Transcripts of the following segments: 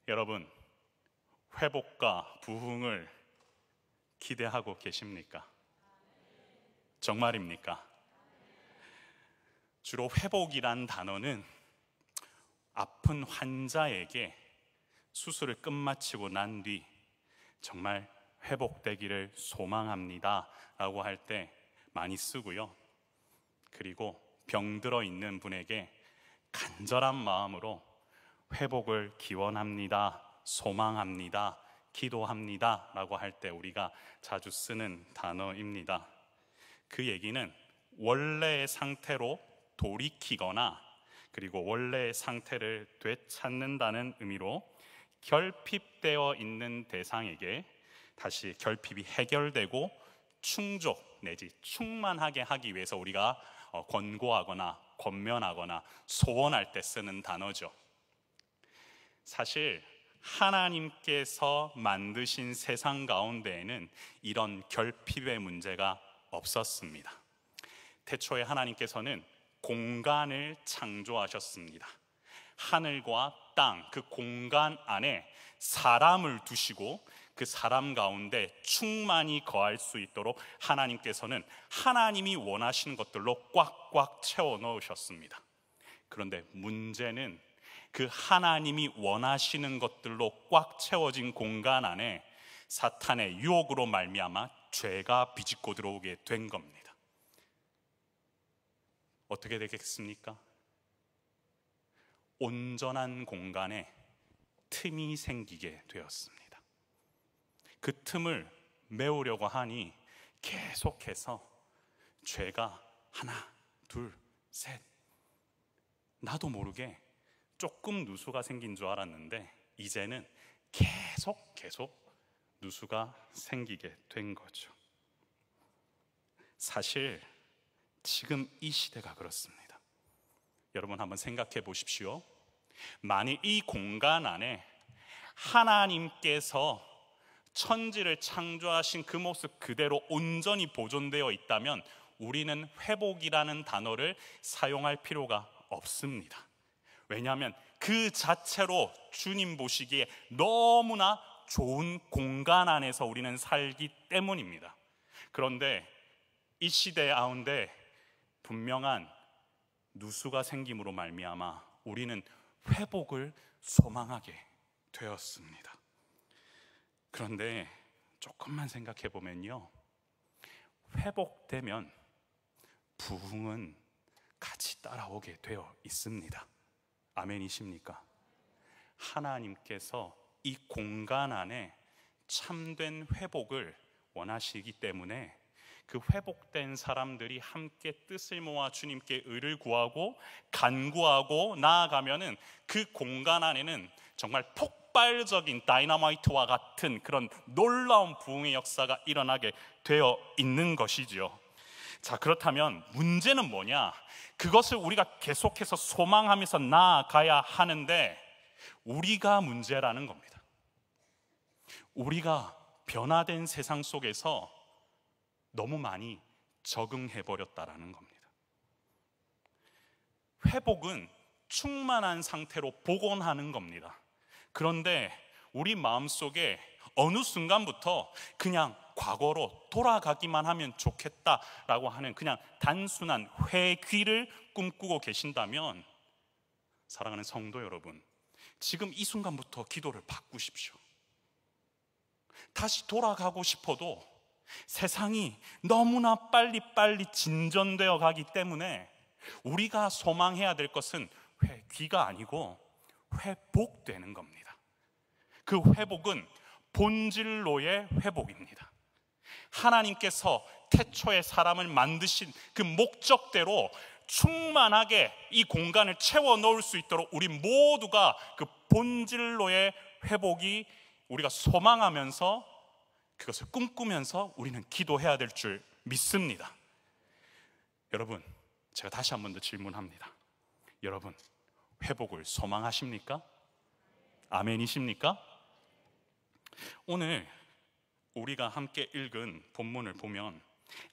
여러분, 회복과 부흥을 기대하고 계십니까? 정말입니까? 주로 회복이란 단어는 아픈 환자에게 수술을 끝마치고 난 뒤 정말 회복되기를 소망합니다 라고 할 때 많이 쓰고요. 그리고 병들어 있는 분에게 간절한 마음으로 회복을 기원합니다, 소망합니다, 기도합니다 라고 할 때 우리가 자주 쓰는 단어입니다. 그 얘기는 원래의 상태로 돌이키거나 그리고 원래의 상태를 되찾는다는 의미로 결핍되어 있는 대상에게 다시 결핍이 해결되고 충족 내지 충만하게 하기 위해서 우리가 권고하거나 권면하거나 소원할 때 쓰는 단어죠. 사실 하나님께서 만드신 세상 가운데에는 이런 결핍의 문제가 없었습니다. 태초에 하나님께서는 공간을 창조하셨습니다. 하늘과 땅, 그 공간 안에 사람을 두시고 그 사람 가운데 충만히 거할 수 있도록 하나님께서는 하나님이 원하시는 것들로 꽉꽉 채워 넣으셨습니다. 그런데 문제는 그 하나님이 원하시는 것들로 꽉 채워진 공간 안에 사탄의 유혹으로 말미암아 죄가 비집고 들어오게 된 겁니다. 어떻게 되겠습니까? 온전한 공간에 틈이 생기게 되었습니다. 그 틈을 메우려고 하니 계속해서 죄가 하나, 둘, 셋, 나도 모르게 조금 누수가 생긴 줄 알았는데 이제는 계속 누수가 생기게 된 거죠. 사실 지금 이 시대가 그렇습니다. 여러분 한번 생각해 보십시오. 만일 이 공간 안에 하나님께서 천지를 창조하신 그 모습 그대로 온전히 보존되어 있다면 우리는 회복이라는 단어를 사용할 필요가 없습니다. 왜냐하면 그 자체로 주님 보시기에 너무나 좋은 공간 안에서 우리는 살기 때문입니다. 그런데 이 시대 가운데 분명한 누수가 생김으로 말미암아 우리는 회복을 소망하게 되었습니다. 그런데 조금만 생각해 보면요, 회복되면 부흥은 같이 따라오게 되어 있습니다. 아멘이십니까? 하나님께서 이 공간 안에 참된 회복을 원하시기 때문에 그 회복된 사람들이 함께 뜻을 모아 주님께 의를 구하고 간구하고 나아가면은 그 공간 안에는 정말 폭발적인 다이너마이트와 같은 그런 놀라운 부흥의 역사가 일어나게 되어 있는 것이지요. 자, 그렇다면 문제는 뭐냐? 그것을 우리가 계속해서 소망하면서 나아가야 하는데 우리가 문제라는 겁니다. 우리가 변화된 세상 속에서 너무 많이 적응해버렸다라는 겁니다. 회복은 충만한 상태로 복원하는 겁니다. 그런데 우리 마음속에 어느 순간부터 그냥 과거로 돌아가기만 하면 좋겠다라고 하는 그냥 단순한 회귀를 꿈꾸고 계신다면 사랑하는 성도 여러분, 지금 이 순간부터 기도를 바꾸십시오. 다시 돌아가고 싶어도 세상이 너무나 빨리 진전되어 가기 때문에 우리가 소망해야 될 것은 회귀가 아니고 회복되는 겁니다. 그 회복은 본질로의 회복입니다. 하나님께서 태초에 사람을 만드신 그 목적대로 충만하게 이 공간을 채워 넣을 수 있도록 우리 모두가 그 본질로의 회복이 우리가 소망하면서 그것을 꿈꾸면서 우리는 기도해야 될 줄 믿습니다. 여러분, 제가 다시 한 번 더 질문합니다. 여러분, 회복을 소망하십니까? 아멘이십니까? 오늘 우리가 함께 읽은 본문을 보면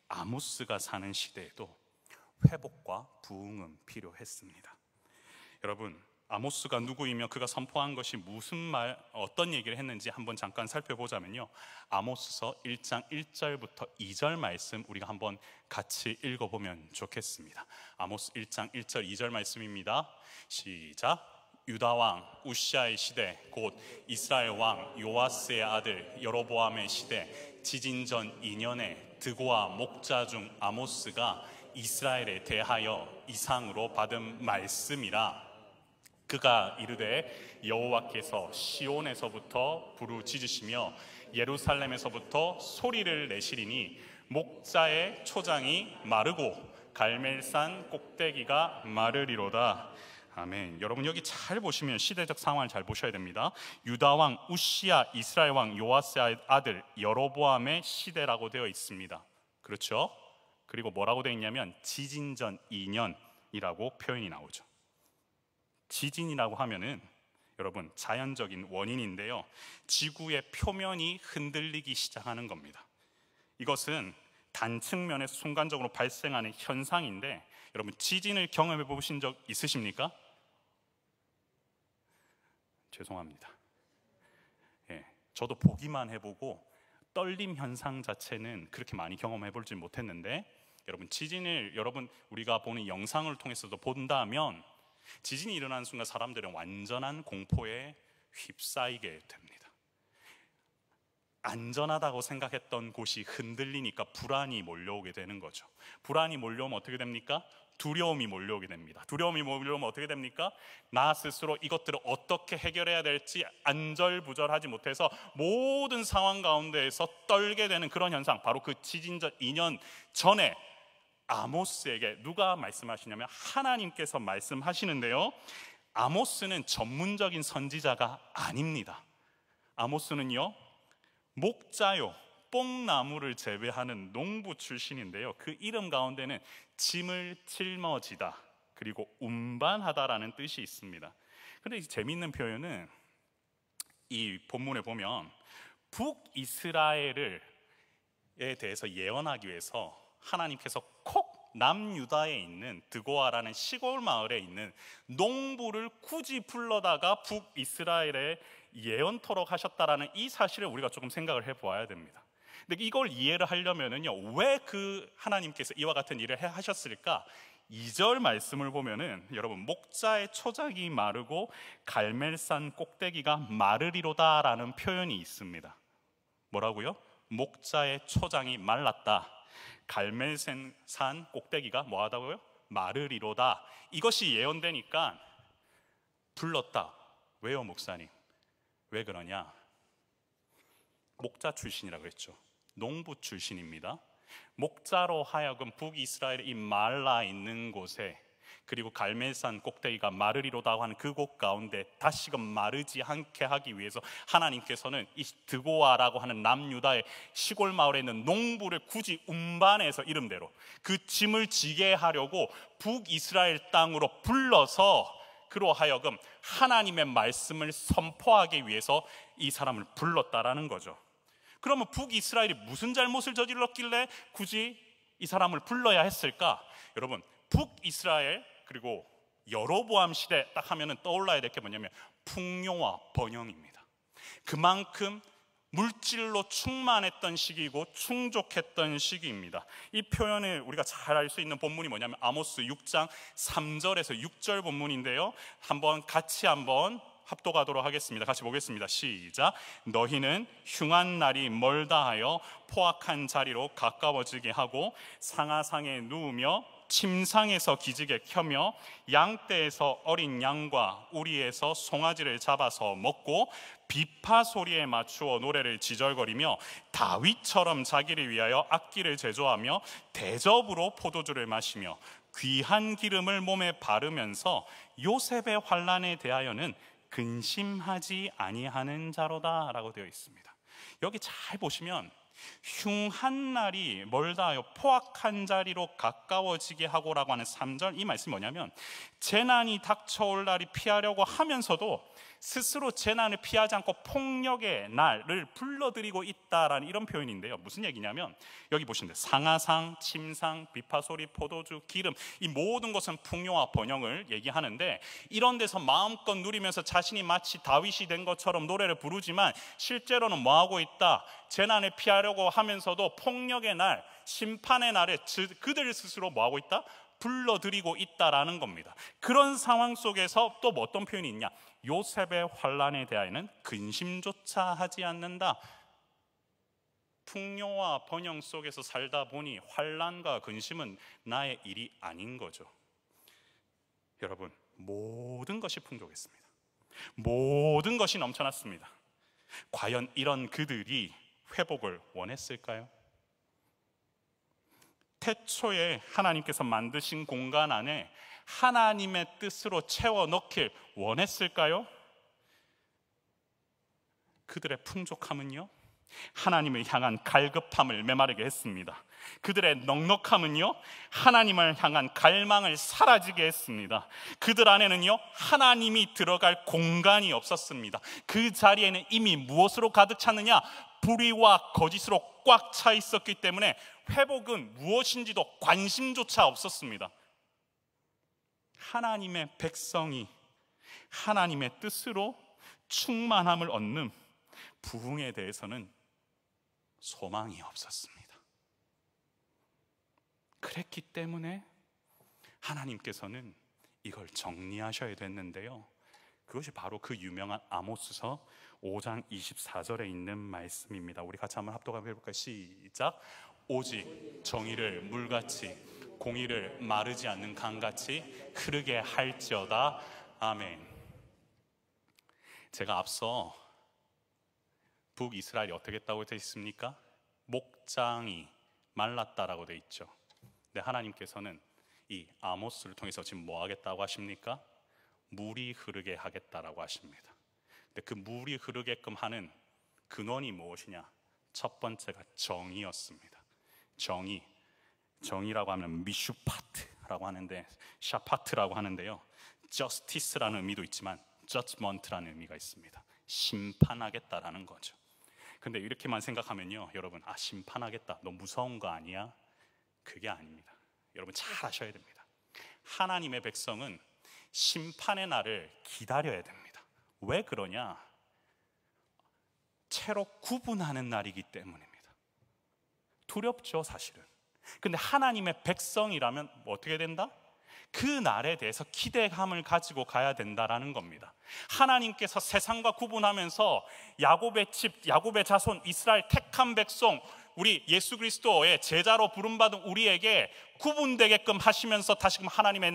아모스가 사는 시대에도 회복과 부흥은 필요했습니다. 여러분, 아모스가 누구이며 그가 선포한 것이 무슨 말, 어떤 얘기를 했는지 한번 잠깐 살펴보자면요, 아모스서 1장 1절부터 2절 말씀 우리가 한번 같이 읽어보면 좋겠습니다. 아모스 1장 1절 2절 말씀입니다. 시작. 유다 왕 우시아의 시대, 곧 이스라엘 왕 요아스의 아들 여로보암의 시대, 지진 전 2년에 드고와 목자 중 아모스가 이스라엘에 대하여 이상으로 받은 말씀이라. 그가 이르되 여호와께서 시온에서부터 부르짖으시며 예루살렘에서부터 소리를 내시리니 목자의 초장이 마르고 갈멜산 꼭대기가 마르리로다. 아멘. 여러분 여기 잘 보시면 시대적 상황을 잘 보셔야 됩니다. 유다 왕 우시아, 이스라엘 왕 요아스의 아들 여로보암의 시대라고 되어 있습니다. 그렇죠? 그리고 뭐라고 되어 있냐면 지진 전 2년이라고 표현이 나오죠. 지진이라고 하면은 여러분 자연적인 원인인데요, 지구의 표면이 흔들리기 시작하는 겁니다. 이것은 단측면에서 순간적으로 발생하는 현상인데, 여러분 지진을 경험해 보신 적 있으십니까? 죄송합니다. 저도 보기만 해보고 떨림 현상 자체는 그렇게 많이 경험해 보지 못했는데, 여러분 지진을 우리가 보는 영상을 통해서도 본다면 지진이 일어나는 순간 사람들은 완전한 공포에 휩싸이게 됩니다. 안전하다고 생각했던 곳이 흔들리니까 불안이 몰려오게 되는 거죠. 불안이 몰려오면 어떻게 됩니까? 두려움이 몰려오게 됩니다. 두려움이 몰려오면 어떻게 됩니까? 나 스스로 이것들을 어떻게 해결해야 될지 안절부절하지 못해서 모든 상황 가운데에서 떨게 되는 그런 현상, 바로 그 지진 전 2년 전에 아모스에게 누가 말씀하시냐면 하나님께서 말씀하시는데요, 아모스는 전문적인 선지자가 아닙니다. 아모스는요, 목자요, 뽕나무를 재배하는 농부 출신인데요, 그 이름 가운데는 짐을 짊어지다 그리고 운반하다라는 뜻이 있습니다. 그런데 재미있는 표현은 이 본문에 보면 북이스라엘에 대해서 예언하기 위해서 하나님께서 콕 남유다에 있는 드고아라는 시골 마을에 있는 농부를 굳이 불러다가 북이스라엘에 예언토록 하셨다라는 이 사실을 우리가 조금 생각을 해보아야 됩니다. 근데 이걸 이해를 하려면은요, 왜 그 하나님께서 이와 같은 일을 하셨을까? 2절 말씀을 보면은 여러분, 목자의 초장이 마르고 갈멜산 꼭대기가 마르리로다라는 표현이 있습니다. 뭐라고요? 목자의 초장이 말랐다, 갈멜산 꼭대기가 뭐하다고요? 마르리로다. 이것이 예언되니까 불렀다. 왜요 목사님? 왜 그러냐? 목자 출신이라고 그랬죠. 농부 출신입니다. 목자로 하여금 북이스라엘의 이 말라 있는 곳에, 그리고 갈멜산 꼭대기가 마르리로다고 하는 그곳 가운데 다시금 마르지 않게 하기 위해서 하나님께서는 이 드고아라고 하는 남유다의 시골 마을에 있는 농부를 굳이 운반해서 이름대로 그 짐을 지게 하려고 북이스라엘 땅으로 불러서 그로 하여금 하나님의 말씀을 선포하기 위해서 이 사람을 불렀다라는 거죠. 그러면 북이스라엘이 무슨 잘못을 저질렀길래 굳이 이 사람을 불러야 했을까? 여러분, 북이스라엘 그리고 여로보암 시대 딱 하면은 떠올라야 될 게 뭐냐면 풍요와 번영입니다. 그만큼 물질로 충만했던 시기이고 충족했던 시기입니다. 이 표현을 우리가 잘 알 수 있는 본문이 뭐냐면 아모스 6장 3절에서 6절 본문인데요, 같이 한번 합독하도록 하겠습니다. 같이 보겠습니다. 시작. 너희는 흉한 날이 멀다 하여 포악한 자리로 가까워지게 하고 상하상에 누우며 침상에서 기지개 켜며 양떼에서 어린 양과 우리에서 송아지를 잡아서 먹고 비파 소리에 맞추어 노래를 지절거리며 다윗처럼 자기를 위하여 악기를 제조하며 대접으로 포도주를 마시며 귀한 기름을 몸에 바르면서 요셉의 환난에 대하여는 근심하지 아니하는 자로다 라고 되어 있습니다. 여기 잘 보시면 흉한 날이 멀다 하여 포악한 자리로 가까워지게 하고 라고 하는 3절, 이 말씀이 뭐냐면 재난이 닥쳐올 날이 피하려고 하면서도 스스로 재난을 피하지 않고 폭력의 날을 불러들이고 있다라는 이런 표현인데요. 무슨 얘기냐면 여기 보시면 상하상, 침상, 비파소리, 포도주, 기름, 이 모든 것은 풍요와 번영을 얘기하는데, 이런 데서 마음껏 누리면서 자신이 마치 다윗이 된 것처럼 노래를 부르지만 실제로는 뭐하고 있다? 재난을 피하려고 하면서도 폭력의 날, 심판의 날에 그들 스스로 뭐하고 있다? 불러들이고 있다라는 겁니다. 그런 상황 속에서 또 어떤 표현이 있냐? 요셉의 환난에 대하여는 근심조차 하지 않는다. 풍요와 번영 속에서 살다 보니 환난과 근심은 나의 일이 아닌 거죠. 여러분, 모든 것이 풍족했습니다. 모든 것이 넘쳐났습니다. 과연 이런 그들이 회복을 원했을까요? 태초에 하나님께서 만드신 공간 안에 하나님의 뜻으로 채워 넣길 원했을까요? 그들의 풍족함은요, 하나님을 향한 갈급함을 메마르게 했습니다. 그들의 넉넉함은요, 하나님을 향한 갈망을 사라지게 했습니다. 그들 안에는요, 하나님이 들어갈 공간이 없었습니다. 그 자리에는 이미 무엇으로 가득 찼느냐? 불의와 거짓으로 꽉 차 있었기 때문에 회복은 무엇인지도 관심조차 없었습니다. 하나님의 백성이 하나님의 뜻으로 충만함을 얻는 부흥에 대해서는 소망이 없었습니다. 그랬기 때문에 하나님께서는 이걸 정리하셔야 됐는데요, 그것이 바로 그 유명한 아모스서 5장 24절에 있는 말씀입니다. 우리 같이 한번 합독하면 해볼까요? 시작. 오직 정의를 물같이 공의를 마르지 않는 강같이 흐르게 할지어다. 아멘. 제가 앞서 북이스라엘이 어떻게 했다고 되어 있습니까? 목장이 말랐다라고 되어 있죠. 근데 하나님께서는 이 아모스를 통해서 지금 뭐 하겠다고 하십니까? 물이 흐르게 하겠다라고 하십니다. 근데 그 물이 흐르게끔 하는 근원이 무엇이냐? 첫 번째가 정의였습니다. 정의라고 하면 미슈파트라고 하는데, 샤파트라고 하는데요, justice라는 의미도 있지만 judgment라는 의미가 있습니다. 심판하겠다라는 거죠. 근데 이렇게만 생각하면요, 여러분, 심판하겠다, 너 무서운 거 아니야? 그게 아닙니다. 여러분 잘 아셔야 됩니다. 하나님의 백성은 심판의 날을 기다려야 됩니다. 왜 그러냐? 채로 구분하는 날이기 때문입니다. 두렵죠, 사실은. 근데 하나님의 백성이라면 어떻게 된다? 그 날에 대해서 기대감을 가지고 가야 된다라는 겁니다. 하나님께서 세상과 구분하면서 야곱의 집, 야곱의 자손, 이스라엘 택한 백성, 우리 예수 그리스도의 제자로 부름받은 우리에게 구분되게끔 하시면서 다시금 하나님의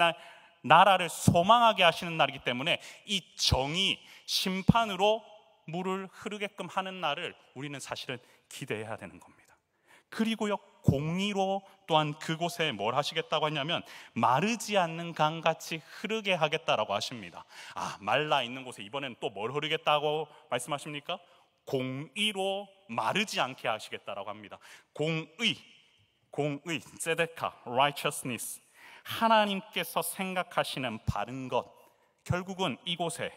나라를 소망하게 하시는 날이기 때문에 이 정의, 심판으로 물을 흐르게끔 하는 날을 우리는 사실은 기대해야 되는 겁니다. 그리고요, 공의로 또한 그곳에 뭘 하시겠다고 하냐면 마르지 않는 강같이 흐르게 하겠다라고 하십니다. 말라 있는 곳에 이번에는 또 뭘 흐르겠다고 말씀하십니까? 공의로 마르지 않게 하시겠다라고 합니다. 공의, ጼ데카, righteousness, 하나님께서 생각하시는 바른 것, 결국은 이곳에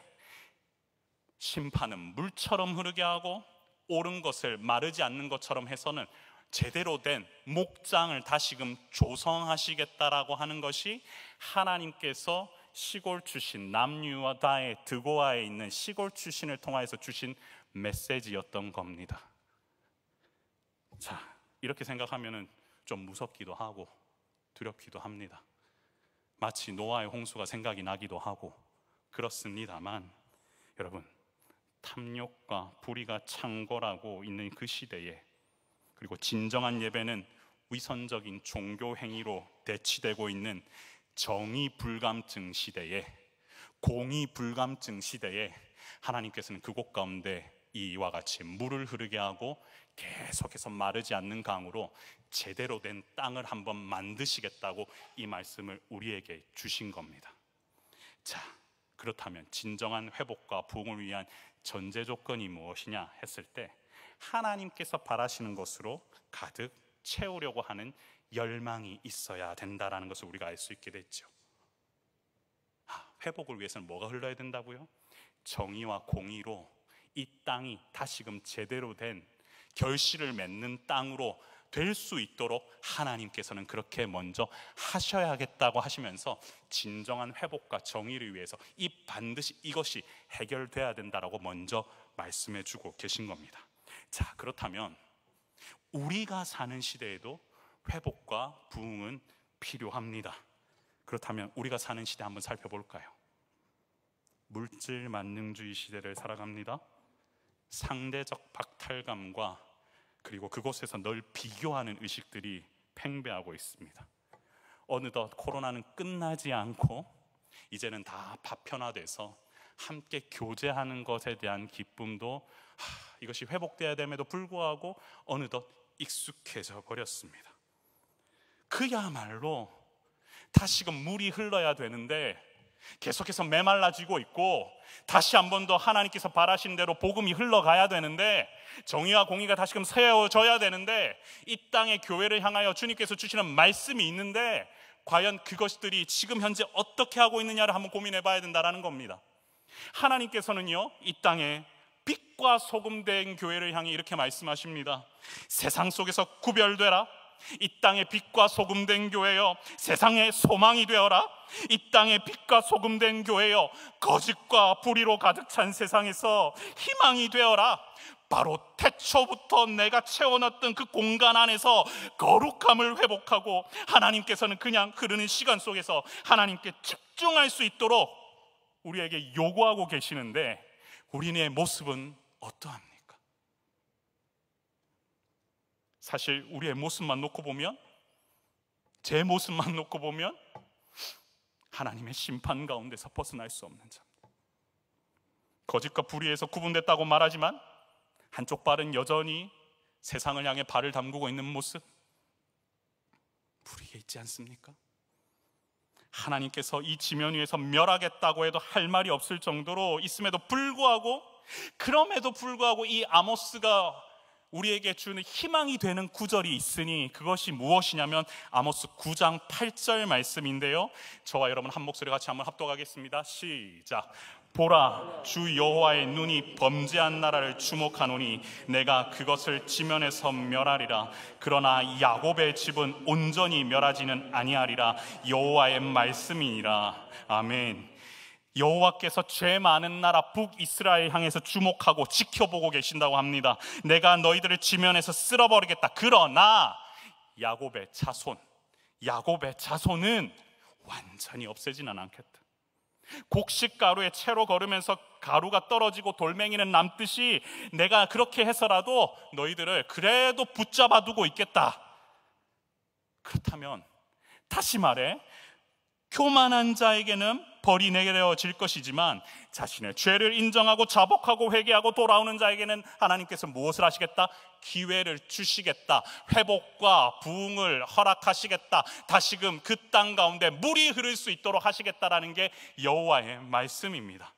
심판은 물처럼 흐르게 하고 옳은 것을 마르지 않는 것처럼 해서는 제대로 된 목장을 다시금 조성하시겠다라고 하는 것이 하나님께서 시골 출신, 남유다의 드고아에 있는 시골 출신을 통해서 주신 메시지였던 겁니다. 자, 이렇게 생각하면 좀 무섭기도 하고 두렵기도 합니다. 마치 노아의 홍수가 생각이 나기도 하고 그렇습니다만, 여러분, 탐욕과 불의가 창궐하고 있는 그 시대에, 그리고 진정한 예배는 위선적인 종교 행위로 대치되고 있는 정의 불감증 시대에, 공의 불감증 시대에 하나님께서는 그곳 가운데 이와 같이 물을 흐르게 하고 계속해서 마르지 않는 강으로 제대로 된 땅을 한번 만드시겠다고 이 말씀을 우리에게 주신 겁니다. 자, 그렇다면 진정한 회복과 부흥을 위한 전제 조건이 무엇이냐 했을 때, 하나님께서 바라시는 것으로 가득 채우려고 하는 열망이 있어야 된다라는 것을 우리가 알 수 있게 됐죠. 회복을 위해서는 뭐가 흘러야 된다고요? 정의와 공의로 이 땅이 다시금 제대로 된 결실을 맺는 땅으로 될 수 있도록 하나님께서는 그렇게 먼저 하셔야겠다고 하시면서 진정한 회복과 정의를 위해서 반드시 이것이 해결돼야 된다라고 먼저 말씀해 주고 계신 겁니다. 자, 그렇다면 우리가 사는 시대에도 회복과 부흥은 필요합니다. 그렇다면 우리가 사는 시대 한번 살펴볼까요? 물질 만능주의 시대를 살아갑니다. 상대적 박탈감과 그리고 그곳에서 늘 비교하는 의식들이 팽배하고 있습니다. 어느덧 코로나는 끝나지 않고 이제는 다 파편화돼서 함께 교제하는 것에 대한 기쁨도 이것이 회복돼야 됨에도 불구하고 어느덧 익숙해져 버렸습니다. 그야말로 다시금 물이 흘러야 되는데 계속해서 메말라지고 있고, 다시 한 번 더 하나님께서 바라신 대로 복음이 흘러가야 되는데, 정의와 공의가 다시금 세워져야 되는데, 이 땅의 교회를 향하여 주님께서 주시는 말씀이 있는데 과연 그것들이 지금 현재 어떻게 하고 있느냐를 한번 고민해 봐야 된다는 겁니다. 하나님께서는요, 이 땅에 빛과 소금 된 교회를 향해 이렇게 말씀하십니다. 세상 속에서 구별되라. 이 땅의 빛과 소금 된 교회여, 세상의 소망이 되어라. 이 땅의 빛과 소금 된 교회여, 거짓과 불의로 가득 찬 세상에서 희망이 되어라. 바로 태초부터 내가 채워놨던 그 공간 안에서 거룩함을 회복하고, 하나님께서는 그냥 흐르는 시간 속에서 하나님께 집중할 수 있도록 우리에게 요구하고 계시는데, 우리의 모습은 어떠합니까? 사실 우리의 모습만 놓고 보면, 제 모습만 놓고 보면 하나님의 심판 가운데서 벗어날 수 없는 자입니다. 거짓과 불의에서 구분됐다고 말하지만 한쪽 발은 여전히 세상을 향해 발을 담그고 있는 모습, 불의에 있지 않습니까? 하나님께서 이 지면 위에서 멸하겠다고 해도 할 말이 없을 정도로 있음에도 불구하고, 그럼에도 불구하고 이 아모스가 우리에게 주는 희망이 되는 구절이 있으니 그것이 무엇이냐면 아모스 9장 8절 말씀인데요, 저와 여러분 한 목소리 같이 한번 합독하겠습니다. 시작. 보라, 주 여호와의 눈이 범죄한 나라를 주목하노니 내가 그것을 지면에서 멸하리라. 그러나 야곱의 집은 온전히 멸하지는 아니하리라. 여호와의 말씀이니라. 아멘. 여호와께서 죄 많은 나라 북이스라엘 향해서 주목하고 지켜보고 계신다고 합니다. 내가 너희들을 지면에서 쓸어버리겠다. 그러나 야곱의 자손은 완전히 없애지는 않겠다. 곡식가루에 채로 걸으면서 가루가 떨어지고 돌멩이는 남듯이 내가 그렇게 해서라도 너희들을 그래도 붙잡아 두고 있겠다. 그렇다면 다시 말해, 교만한 자에게는 벌이 내려질 것이지만 자신의 죄를 인정하고 자복하고 회개하고 돌아오는 자에게는 하나님께서 무엇을 하시겠다? 기회를 주시겠다. 회복과 부흥을 허락하시겠다. 다시금 그 땅 가운데 물이 흐를 수 있도록 하시겠다라는 게 여호와의 말씀입니다.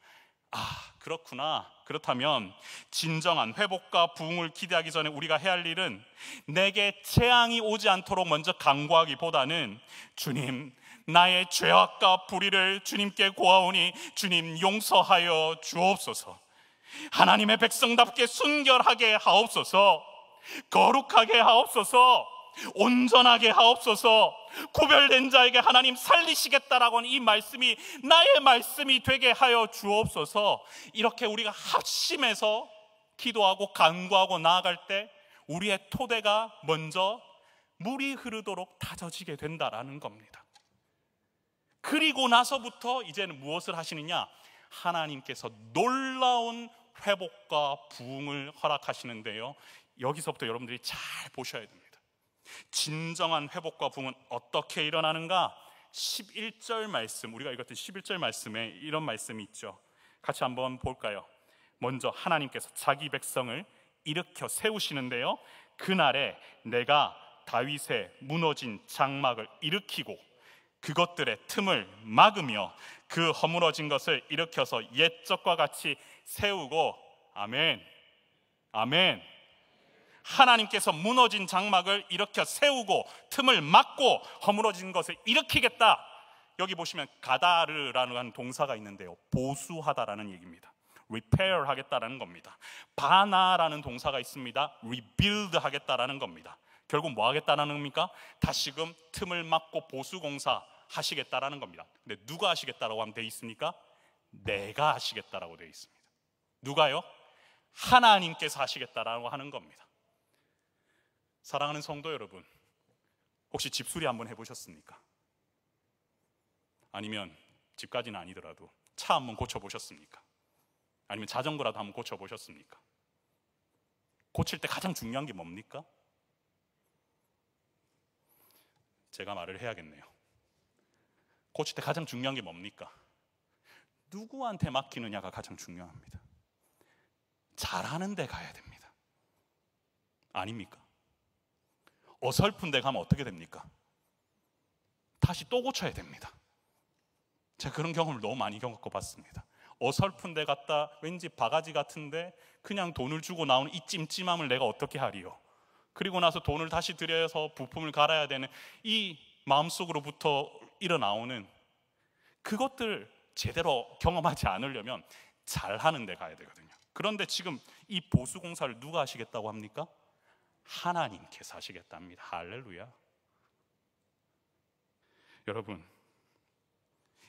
그렇구나. 그렇다면 진정한 회복과 부흥을 기대하기 전에 우리가 해야 할 일은 내게 재앙이 오지 않도록 먼저 간구하기보다는, 주님, 나의 죄악과 불의를 주님께 고하오니 주님 용서하여 주옵소서. 하나님의 백성답게 순결하게 하옵소서. 거룩하게 하옵소서. 온전하게 하옵소서. 구별된 자에게 하나님 살리시겠다라고 하는 이 말씀이 나의 말씀이 되게 하여 주옵소서. 이렇게 우리가 합심해서 기도하고 간구하고 나아갈 때 우리의 토대가 먼저 물이 흐르도록 다져지게 된다라는 겁니다. 그리고 나서부터 이제는 무엇을 하시느냐? 하나님께서 놀라운 회복과 부흥을 허락하시는데요, 여기서부터 여러분들이 잘 보셔야 됩니다. 진정한 회복과 부흥은 어떻게 일어나는가? 11절 말씀, 우리가 읽었던 11절 말씀에 이런 말씀이 있죠. 같이 한번 볼까요? 먼저 하나님께서 자기 백성을 일으켜 세우시는데요, 그날에 내가 다윗의 무너진 장막을 일으키고 그것들의 틈을 막으며 그 허물어진 것을 일으켜서 옛적과 같이 세우고. 아멘. 아멘. 하나님께서 무너진 장막을 일으켜 세우고 틈을 막고 허물어진 것을 일으키겠다. 여기 보시면 가다르라는 동사가 있는데요, 보수하다라는 얘기입니다. repair 하겠다라는 겁니다. 바나라는 동사가 있습니다. rebuild 하겠다라는 겁니다. 결국 뭐 하겠다라는 겁니까? 다시금 틈을 막고 보수공사 하시겠다라는 겁니다. 근데 누가 하시겠다라고 하면 돼 있습니까? 내가 하시겠다라고 돼 있습니다. 누가요? 하나님께서 하시겠다라고 하는 겁니다. 사랑하는 성도 여러분, 혹시 집수리 한번 해보셨습니까? 아니면 집까지는 아니더라도 차 한번 고쳐보셨습니까? 아니면 자전거라도 한번 고쳐보셨습니까? 고칠 때 가장 중요한 게 뭡니까? 제가 말을 해야겠네요. 고칠 때 가장 중요한 게 뭡니까? 누구한테 맡기느냐가 가장 중요합니다. 잘하는 데 가야 됩니다. 아닙니까? 어설픈 데 가면 어떻게 됩니까? 다시 또 고쳐야 됩니다. 제가 그런 경험을 너무 많이 겪어봤습니다. 어설픈 데 갔다 왠지 바가지 같은데 그냥 돈을 주고 나오는 이 찜찜함을 내가 어떻게 하리요? 그리고 나서 돈을 다시 들여서 부품을 갈아야 되는 이 마음속으로부터 일어나오는 그것들 제대로 경험하지 않으려면 잘하는 데 가야 되거든요. 그런데 지금 이 보수공사를 누가 하시겠다고 합니까? 하나님께서 하시겠답니다. 할렐루야. 여러분,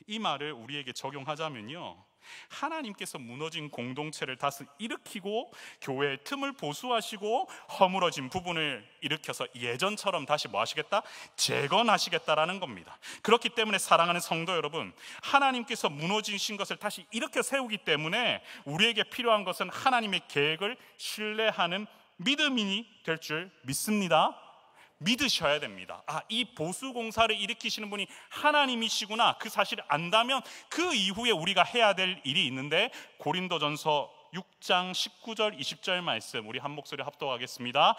이 말을 우리에게 적용하자면요, 하나님께서 무너진 공동체를 다시 일으키고 교회의 틈을 보수하시고 허물어진 부분을 일으켜서 예전처럼 다시 뭐 하시겠다? 재건하시겠다라는 겁니다. 그렇기 때문에 사랑하는 성도 여러분, 하나님께서 무너지신 것을 다시 일으켜 세우기 때문에 우리에게 필요한 것은 하나님의 계획을 신뢰하는 믿음이 될 줄 믿습니다. 믿으셔야 됩니다. 이 보수공사를 일으키시는 분이 하나님이시구나, 그 사실을 안다면 그 이후에 우리가 해야 될 일이 있는데, 고린도전서 6장 19절 20절 말씀 우리 한 목소리 합독하겠습니다.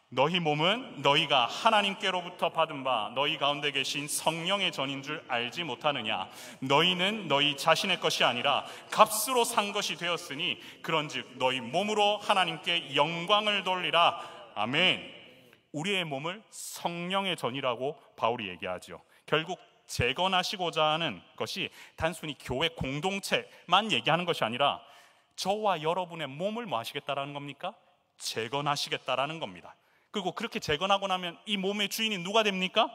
너희 몸은 너희가 하나님께로부터 받은 바 너희 가운데 계신 성령의 전인 줄 알지 못하느냐? 너희는 너희 자신의 것이 아니라 값으로 산 것이 되었으니 그런즉 너희 몸으로 하나님께 영광을 돌리라. 아멘. 우리의 몸을 성령의 전이라고 바울이 얘기하죠. 결국 재건하시고자 하는 것이 단순히 교회 공동체만 얘기하는 것이 아니라 저와 여러분의 몸을 뭐 하시겠다라는 겁니까? 재건하시겠다라는 겁니다. 그리고 그렇게 재건하고 나면 이 몸의 주인이 누가 됩니까?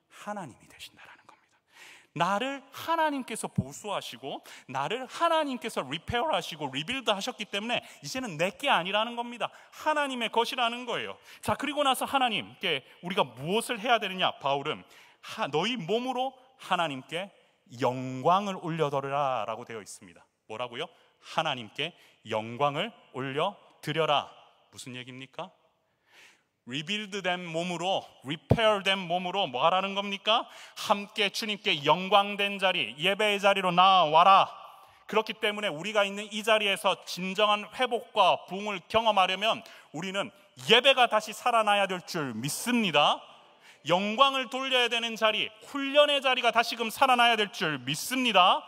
하나님이 되신다라는 겁니다. 나를 하나님께서 보수하시고 나를 하나님께서 리페어하시고 리빌드 하셨기 때문에 이제는 내게 아니라는 겁니다. 하나님의 것이라는 거예요. 자, 그리고 나서 하나님께 우리가 무엇을 해야 되느냐? 바울은 너희 몸으로 하나님께 영광을 올려드려라 라고 되어 있습니다. 뭐라고요? 하나님께 영광을 올려드려라. 무슨 얘기입니까? 리빌드된 몸으로, 리페어된 몸으로 뭐 하라는 겁니까? 함께 주님께 영광된 자리, 예배의 자리로 나와라. 그렇기 때문에 우리가 있는 이 자리에서 진정한 회복과 부흥을 경험하려면 우리는 예배가 다시 살아나야 될 줄 믿습니다. 영광을 돌려야 되는 자리, 훈련의 자리가 다시금 살아나야 될 줄 믿습니다.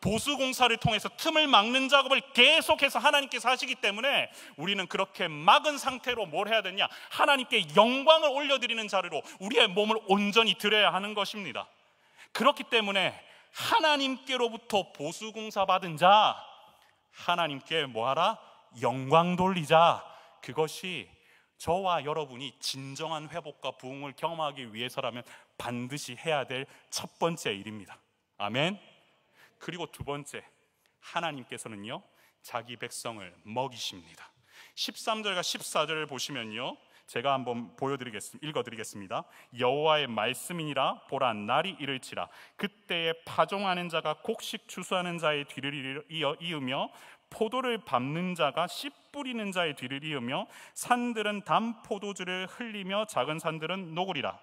보수공사를 통해서 틈을 막는 작업을 계속해서 하나님께서 하시기 때문에 우리는 그렇게 막은 상태로 뭘 해야 되냐? 하나님께 영광을 올려드리는 자리로 우리의 몸을 온전히 드려야 하는 것입니다. 그렇기 때문에 하나님께로부터 보수공사 받은 자, 하나님께 뭐하라? 영광 돌리자. 그것이 저와 여러분이 진정한 회복과 부흥을 경험하기 위해서라면 반드시 해야 될 첫 번째 일입니다. 아멘. 그리고 두 번째, 하나님께서는요 자기 백성을 먹이십니다. 13절과 14절을 보시면요, 제가 한번 읽어드리겠습니다. 여호와의 말씀이니라. 보라, 날이 이를지라. 그때에 파종하는 자가 곡식 추수하는 자의 뒤를 이으며 포도를 밟는 자가 씨 뿌리는 자의 뒤를 이으며 산들은 담 포도주를 흘리며 작은 산들은 녹으리라.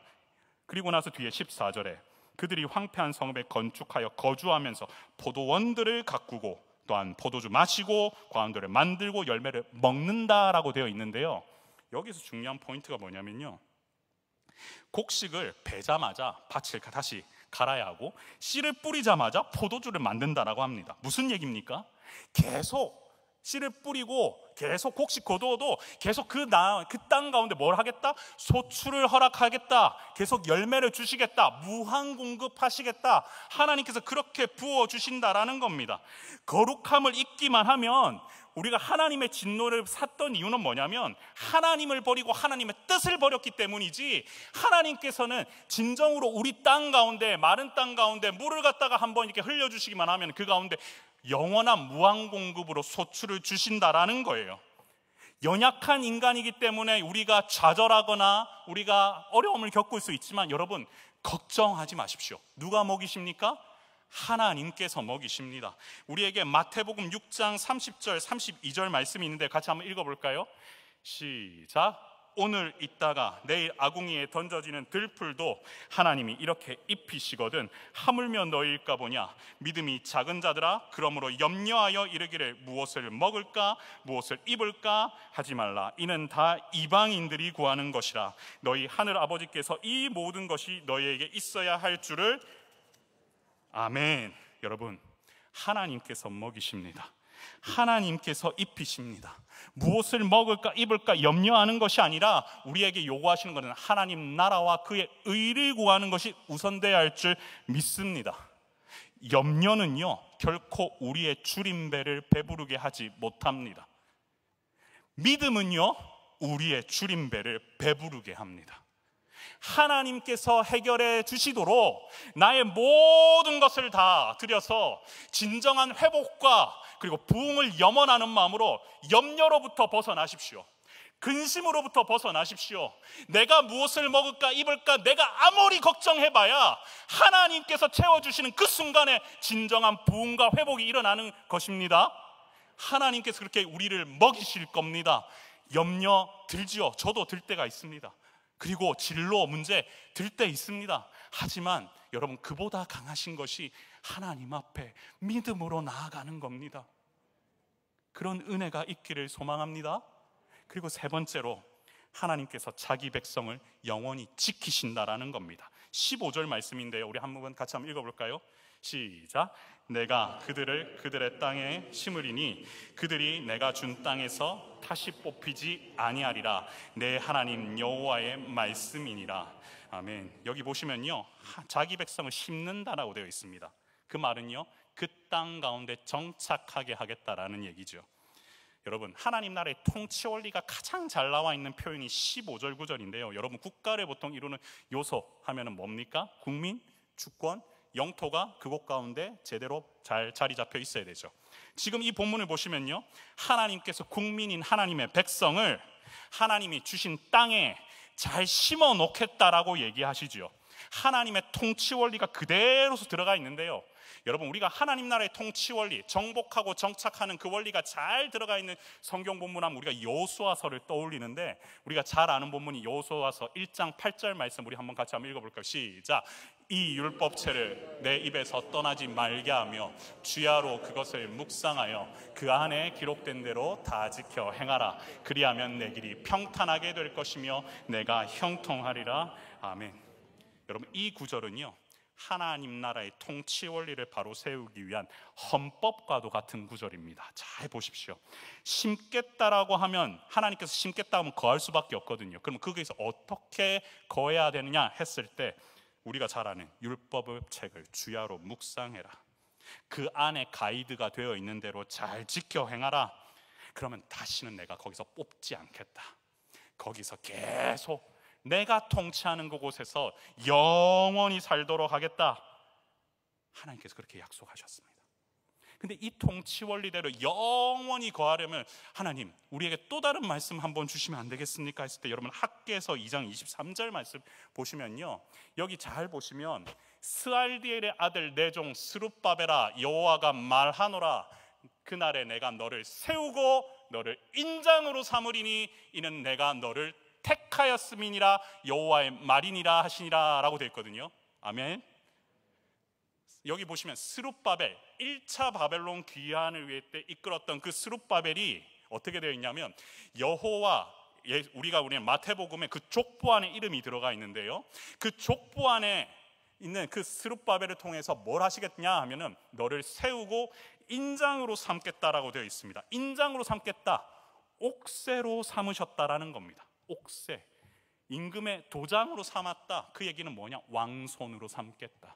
그리고 나서 뒤에 14절에 그들이 황폐한 성읍에 건축하여 거주하면서 포도원들을 가꾸고 또한 포도주 마시고 과원들을 만들고 열매를 먹는다라고 되어 있는데요, 여기서 중요한 포인트가 뭐냐면요, 곡식을 베자마자 밭을 다시 갈아야 하고 씨를 뿌리자마자 포도주를 만든다라고 합니다. 무슨 얘기입니까? 계속 씨를 뿌리고 계속 곡식 거두어도 계속 그 땅 가운데 뭘 하겠다? 소출을 허락하겠다. 계속 열매를 주시겠다. 무한 공급하시겠다. 하나님께서 그렇게 부어주신다라는 겁니다. 거룩함을 잊기만 하면, 우리가 하나님의 진노를 샀던 이유는 뭐냐면 하나님을 버리고 하나님의 뜻을 버렸기 때문이지, 하나님께서는 진정으로 우리 땅 가운데, 마른 땅 가운데 물을 갖다가 한번 이렇게 흘려주시기만 하면 그 가운데 영원한 무한공급으로 소출을 주신다라는 거예요. 연약한 인간이기 때문에 우리가 좌절하거나 우리가 어려움을 겪을 수 있지만, 여러분 걱정하지 마십시오. 누가 먹이십니까? 하나님께서 먹이십니다. 우리에게 마태복음 6장 30절 32절 말씀이 있는데 같이 한번 읽어볼까요? 시작. 오늘 있다가 내일 아궁이에 던져지는 들풀도 하나님이 이렇게 입히시거든 하물며 너희일까 보냐. 믿음이 작은 자들아, 그러므로 염려하여 이르기를 무엇을 먹을까 무엇을 입을까 하지 말라. 이는 다 이방인들이 구하는 것이라. 너희 하늘 아버지께서 이 모든 것이 너희에게 있어야 할 줄을. 아멘. 여러분, 하나님께서 먹이십니다. 하나님께서 입히십니다. 무엇을 먹을까 입을까 염려하는 것이 아니라 우리에게 요구하시는 것은 하나님 나라와 그의 의를 구하는 것이 우선돼야 할 줄 믿습니다. 염려는요 결코 우리의 줄임배를 배부르게 하지 못합니다. 믿음은요 우리의 줄임배를 배부르게 합니다. 하나님께서 해결해 주시도록 나의 모든 것을 다 드려서 진정한 회복과 그리고 부흥을 염원하는 마음으로 염려로부터 벗어나십시오. 근심으로부터 벗어나십시오. 내가 무엇을 먹을까 입을까 내가 아무리 걱정해봐야 하나님께서 채워주시는 그 순간에 진정한 부흥과 회복이 일어나는 것입니다. 하나님께서 그렇게 우리를 먹이실 겁니다. 염려 들지요. 저도 들 때가 있습니다. 그리고 진로 문제 들 때 있습니다. 하지만 여러분, 그보다 강하신 것이 하나님 앞에 믿음으로 나아가는 겁니다. 그런 은혜가 있기를 소망합니다. 그리고 세 번째로, 하나님께서 자기 백성을 영원히 지키신다라는 겁니다. 15절 말씀인데요, 우리 한번 같이 한번 읽어볼까요? 시작. 내가 그들을 그들의 땅에 심으리니 그들이 내가 준 땅에서 다시 뽑히지 아니하리라. 내 하나님 여호와의 말씀이니라. 아멘. 여기 보시면요, 자기 백성을 심는다라고 되어 있습니다. 그 말은요, 그 땅 가운데 정착하게 하겠다라는 얘기죠. 여러분, 하나님 나라의 통치 원리가 가장 잘 나와 있는 표현이 15절 9절인데요 여러분, 국가를 보통 이루는 요소 하면은 뭡니까? 국민, 주권, 영토가 그곳 가운데 제대로 잘 자리 잡혀 있어야 되죠. 지금 이 본문을 보시면요, 하나님께서 국민인 하나님의 백성을 하나님이 주신 땅에 잘 심어 놓겠다라고 얘기하시죠. 하나님의 통치 원리가 그대로서 들어가 있는데요, 여러분, 우리가 하나님 나라의 통치 원리, 정복하고 정착하는 그 원리가 잘 들어가 있는 성경 본문하면 우리가 여호수아서를 떠올리는데, 우리가 잘 아는 본문이 여호수아서 1장 8절 말씀, 우리 한번 같이 한번 읽어볼까요? 시작. 이 율법책을 내 입에서 떠나지 말게 하며 주야로 그것을 묵상하여 그 안에 기록된 대로 다 지켜 행하라. 그리하면 내 길이 평탄하게 될 것이며 내가 형통하리라. 아멘. 여러분, 이 구절은요, 하나님 나라의 통치 원리를 바로 세우기 위한 헌법과도 같은 구절입니다. 잘 보십시오. 심겠다라고 하면, 하나님께서 심겠다 하면 거할 수밖에 없거든요. 그럼 거기서 어떻게 거해야 되느냐 했을 때, 우리가 잘 아는 율법의 책을 주야로 묵상해라. 그 안에 가이드가 되어 있는 대로 잘 지켜 행하라. 그러면 다시는 내가 거기서 뽑지 않겠다. 거기서 계속 내가 통치하는 그곳에서 영원히 살도록 하겠다. 하나님께서 그렇게 약속하셨습니다. 근데 이 통치 원리대로 영원히 거하려면 하나님, 우리에게 또 다른 말씀 한번 주시면 안 되겠습니까? 했을 때, 여러분, 학개서 2장 23절 말씀 보시면요, 여기 잘 보시면 스알디엘의 아들 내 종 스룹바벨아, 여호와가 말하노라. 그날에 내가 너를 세우고 너를 인장으로 삼으리니 이는 내가 너를 택하였음이니라. 여호와의 말이니라 하시니라 라고 되어 있거든요. 아멘. 여기 보시면 스룹바벨, 1차 바벨론 귀환을 위해 때 이끌었던 그 스룹바벨이 어떻게 되어 있냐면, 여호와, 우리는 마태복음에 그 족보 안에 이름이 들어가 있는데요, 그 족보 안에 있는 그 스룹바벨을 통해서 뭘 하시겠냐 하면은 너를 세우고 인장으로 삼겠다라고 되어 있습니다. 인장으로 삼겠다, 옥새로 삼으셨다라는 겁니다. 옥새, 임금의 도장으로 삼았다. 그 얘기는 뭐냐? 왕손으로 삼겠다.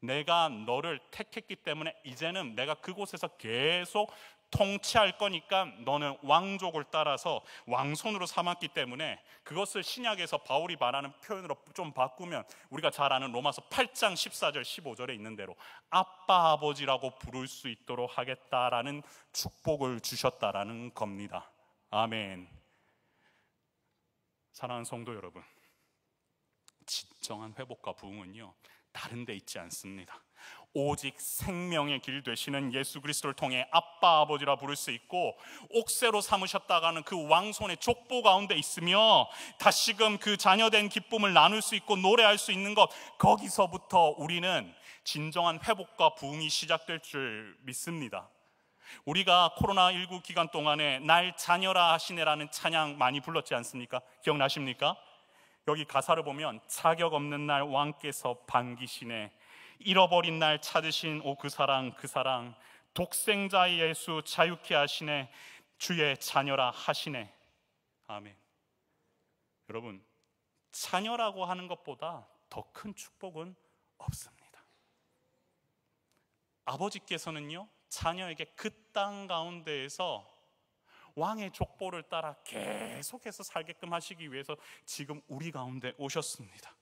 내가 너를 택했기 때문에 이제는 내가 그곳에서 계속 통치할 거니까 너는 왕족을 따라서 왕손으로 삼았기 때문에, 그것을 신약에서 바울이 말하는 표현으로 좀 바꾸면 우리가 잘 아는 로마서 8장 14절 15절에 있는 대로 아빠 아버지라고 부를 수 있도록 하겠다라는 축복을 주셨다라는 겁니다. 아멘. 사랑하는 성도 여러분, 진정한 회복과 부흥은요 다른 데 있지 않습니다. 오직 생명의 길 되시는 예수 그리스도를 통해 아빠 아버지라 부를 수 있고, 옥새로 삼으셨다가는 그 왕손의 족보 가운데 있으며 다시금 그 자녀된 기쁨을 나눌 수 있고 노래할 수 있는 것, 거기서부터 우리는 진정한 회복과 부흥이 시작될 줄 믿습니다. 우리가 코로나19 기간 동안에 날 자녀라 하시네라는 찬양 많이 불렀지 않습니까? 기억나십니까? 여기 가사를 보면 자격 없는 날 왕께서 반기시네, 잃어버린 날 찾으신 오 그 사랑 그 사랑, 독생자 예수 자유케 하시네, 주의 자녀라 하시네. 아멘. 여러분, 자녀라고 하는 것보다 더 큰 축복은 없습니다. 아버지께서는요 자녀에게 그 땅 가운데에서 왕의 족보를 따라 계속해서 살게끔 하시기 위해서 지금 우리 가운데 오셨습니다.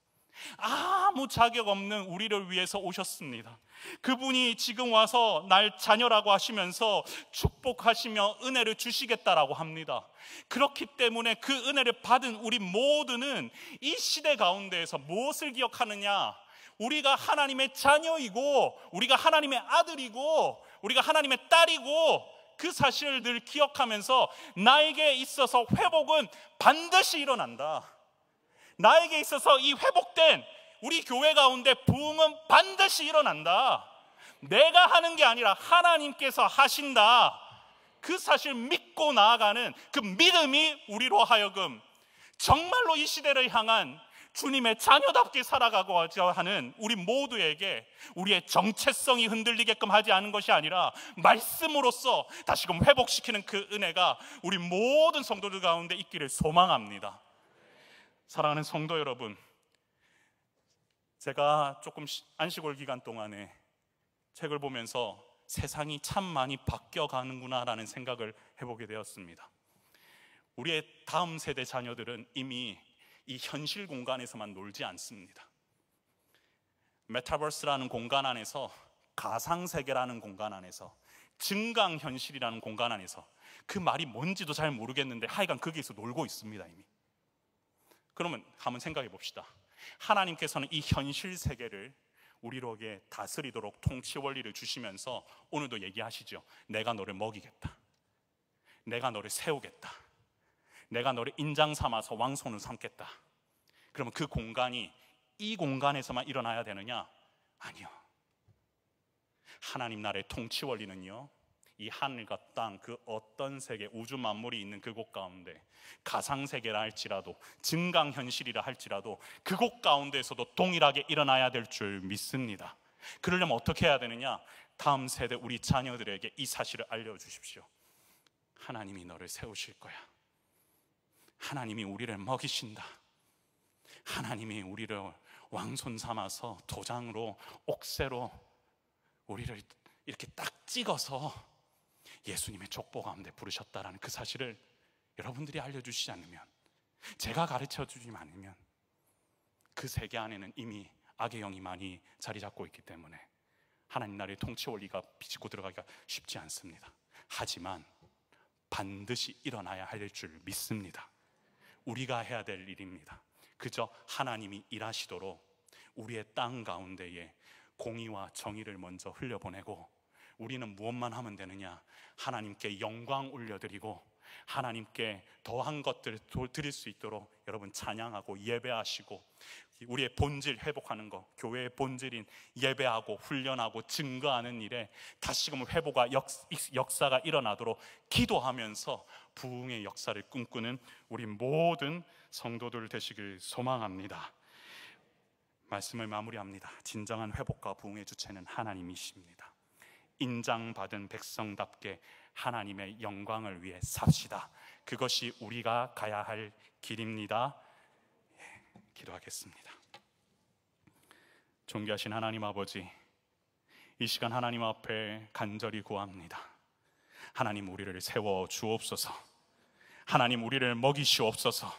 아무 자격 없는 우리를 위해서 오셨습니다. 그분이 지금 와서 날 자녀라고 하시면서 축복하시며 은혜를 주시겠다라고 합니다. 그렇기 때문에 그 은혜를 받은 우리 모두는 이 시대 가운데에서 무엇을 기억하느냐? 우리가 하나님의 자녀이고, 우리가 하나님의 아들이고, 우리가 하나님의 딸이고, 그 사실을 늘 기억하면서 나에게 있어서 회복은 반드시 일어난다. 나에게 있어서 이 회복된 우리 교회 가운데 부흥은 반드시 일어난다. 내가 하는 게 아니라 하나님께서 하신다. 그 사실 믿고 나아가는 그 믿음이 우리로 하여금 정말로 이 시대를 향한 주님의 자녀답게 살아가고자 하는 우리 모두에게 우리의 정체성이 흔들리게끔 하지 않은 것이 아니라 말씀으로써 다시금 회복시키는 그 은혜가 우리 모든 성도들 가운데 있기를 소망합니다. 사랑하는 성도 여러분, 제가 조금 안식월 기간 동안에 책을 보면서 세상이 참 많이 바뀌어가는구나라는 생각을 해보게 되었습니다. 우리의 다음 세대 자녀들은 이미 이 현실 공간에서만 놀지 않습니다. 메타버스라는 공간 안에서, 가상세계라는 공간 안에서, 증강현실이라는 공간 안에서, 그 말이 뭔지도 잘 모르겠는데 하여간 거기에서 놀고 있습니다. 이미. 그러면 한번 생각해 봅시다. 하나님께서는 이 현실 세계를 우리에게 다스리도록 통치 원리를 주시면서 오늘도 얘기하시죠. 내가 너를 먹이겠다, 내가 너를 세우겠다, 내가 너를 인장 삼아서 왕손을 삼겠다. 그러면 그 공간이 이 공간에서만 일어나야 되느냐? 아니요. 하나님 나라의 통치 원리는요, 이 하늘과 땅 그 어떤 세계, 우주 만물이 있는 그곳 가운데, 가상세계라 할지라도 증강현실이라 할지라도 그곳 가운데에서도 동일하게 일어나야 될 줄 믿습니다. 그러려면 어떻게 해야 되느냐? 다음 세대 우리 자녀들에게 이 사실을 알려주십시오. 하나님이 너를 세우실 거야. 하나님이 우리를 먹이신다. 하나님이 우리를 왕손 삼아서 도장으로, 옥새로 우리를 이렇게 딱 찍어서 예수님의 족보 가운데 부르셨다라는 그 사실을 여러분들이 알려주시지 않으면, 제가 가르쳐주지 않으면 그 세계 안에는 이미 악의 영이 많이 자리 잡고 있기 때문에 하나님 나라의 통치 원리가 비집고 들어가기가 쉽지 않습니다. 하지만 반드시 일어나야 할 줄 믿습니다. 우리가 해야 될 일입니다. 그저 하나님이 일하시도록 우리의 땅 가운데에 공의와 정의를 먼저 흘려보내고, 우리는 무엇만 하면 되느냐? 하나님께 영광 올려드리고 하나님께 더한 것들을 드릴 수 있도록 여러분 찬양하고 예배하시고, 우리의 본질 회복하는 것, 교회의 본질인 예배하고 훈련하고 증거하는 일에 다시금 회복과 역사가 일어나도록 기도하면서 부흥의 역사를 꿈꾸는 우리 모든 성도들 되시길 소망합니다. 말씀을 마무리합니다. 진정한 회복과 부흥의 주체는 하나님이십니다. 인장받은 백성답게 하나님의 영광을 위해 삽시다. 그것이 우리가 가야 할 길입니다. 기도하겠습니다. 존귀하신 하나님 아버지, 이 시간 하나님 앞에 간절히 구합니다. 하나님, 우리를 세워 주옵소서. 하나님, 우리를 먹이시옵소서.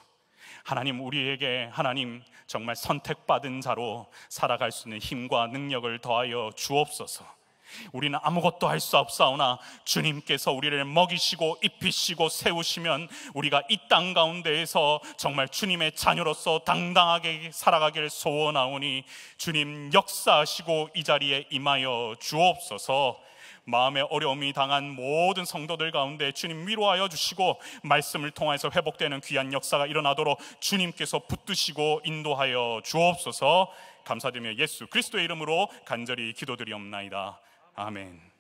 하나님, 우리에게 하나님 정말 선택받은 자로 살아갈 수 있는 힘과 능력을 더하여 주옵소서. 우리는 아무것도 할 수 없사오나 주님께서 우리를 먹이시고 입히시고 세우시면 우리가 이 땅 가운데에서 정말 주님의 자녀로서 당당하게 살아가기를 소원하오니 주님 역사하시고 이 자리에 임하여 주옵소서. 마음의 어려움이 당한 모든 성도들 가운데 주님 위로하여 주시고 말씀을 통해서 회복되는 귀한 역사가 일어나도록 주님께서 붙드시고 인도하여 주옵소서. 감사드리며 예수 그리스도의 이름으로 간절히 기도드리옵나이다. 아멘.